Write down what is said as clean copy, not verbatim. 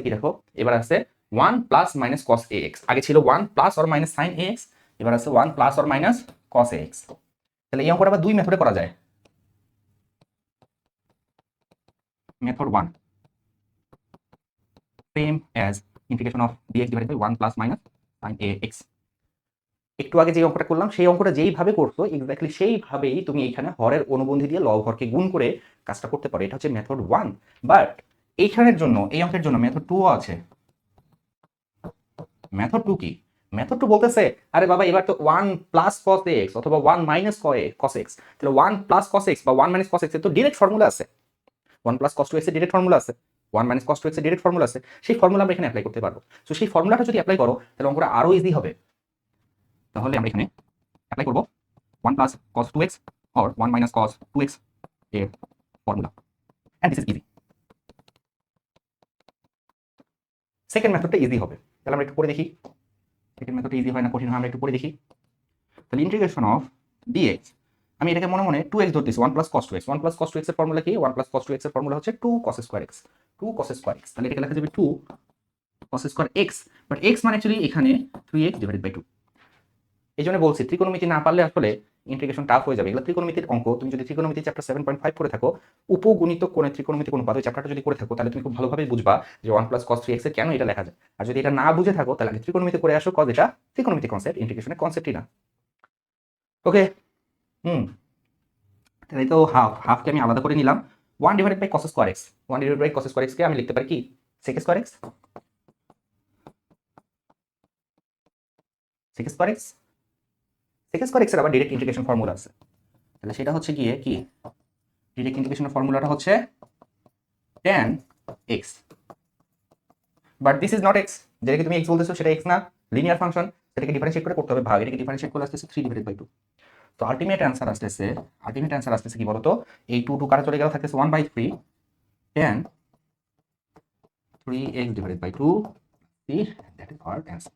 কি দেখো এবার আছে 1 প্লাস মাইনাস cos ax, আগে ছিল 1 plus or minus sin ax, এবার আছে 1 plus or minus cos ax। তাহলে এই অঙ্কটা আবার দুই মেথডে করা যায়। Method 1 same as integration of dx divided by 1 plus minus sin ax। একটু আগে যে অঙ্কটা করলাম সেই অঙ্কটা যেইভাবে করছো এক্স্যাক্টলি সেইভাবেই তুমি এখানে হরের অনুবন্ধী দিয়ে লব হরকে গুণ করে কাজটা করতে পারো। এটা হচ্ছে মেথড 1। বাট এইখানের জন্য, এই অঙ্কের জন্য মেথড 2 আছে। মেথড 2 কি? মেথড 2 বলতেছে আরে বাবা এবার তো 1 প্লাস cos x অথবা 1 মাইনাস cos x, তাহলে 1 প্লাস cos x বা 1 মাইনাস cos x এর তো ডিরেক্ট ফর্মুলা আছে। 1 প্লাস cos 2x এর ডিরেক্ট ফর্মুলা আছে, 1 মাইনাস cos 2x এর ডিরেক্ট ফর্মুলা আছে। সেই ফর্মুলা আমরা এখানে অ্যাপ্লাই করতে পারবো। সো সেই ফর্মুলাটা যদি অ্যাপ্লাই করো তাহলে অঙ্কটা আরো ইজি হবে। তাহলে আমরা এখানে অ্যাপ্লাই করব 1 plus cos 2x or 1 minus cos 2x এর formula, and this is easy. Second মেথডটা ইজি হবে, তাহলে আমরা একটু করে দেখি। সেকেন্ড মেথডটা ইজি হয় না কঠিন হয় আমরা একটু করে দেখি। তাহলে ইন্টিগ্রেশন অফ dx, আমি এটাকে মনে মনে 2x ধরতেছি, 1 plus cos 2x। 1 plus cos 2x এর ফর্মুলা কি? 1 প্লাস cos 2x এর ফর্মুলা হচ্ছে 2 cos square x, 2 cos square x। তাহলে এটাকে লেখা যাবে 2 cos square x, but x মানে অ্যাকচুয়ালি এখানে 3x ডিভাইডেড বাই 2। এই জন্য বলছি ত্রিকোণমিতি না পারলে আসলে ইন্টিগ্রেশন টাফ হয়ে যাবে। এগুলো ত্রিকোণমিতির অঙ্ক, তুমি যদি ত্রিকোণমিতি চ্যাপ্টার 7.5 করে থাকো, উপগুণিত কোণে ত্রিকোণমিতি অনুপাত, ওই চ্যাপ্টারটা যদি করে থাকো তাহলে তুমি খুব ভালোভাবে বুঝবা যে 1 প্লাস cos 3x এর কেন এটা লেখা যায়। আর যদি এটা না বুঝে থাকো তাহলে আগে ত্রিকোণমিতি করে আসো, কজ এটা ত্রিকোণমিতি কনসেপ্ট, ইন্টিগ্রেশনের কনসেপ্টই না। ওকে, তাহলে তো হাফকে আমি আলাদা করে নিলাম। 1 divided by cos square x, 1 divided by cos square x কে আমি লিখতে পারি কি sec square x, sec square x। sec square x এর আবার ডাইরেক্ট ইন্টিগ্রেশন ফর্মুলা আছে, তাহলে সেটা হচ্ছে গিয়ে কি, ডাইরেক্ট ইন্টিগ্রেশনের ফর্মুলাটা হচ্ছে tan x, but this is not x। যেটাকে তুমি x বলতেছো সেটা x না, লিনিয়ার ফাংশন, সেটাকে ডিফারেন্সিয়েট করে করতে হবে ভাগ, এটাকে ডিফারেন্সিয়েট করে আসতেছে 3 ডিভাইডেড বাই 2। তো আলটিমেট অ্যান্সার আসতেছে কি বলতো, এই 2 2 কাটা চলে গেল, থাকতেছে 1/3 tan 3x divided by 2, that is our answer.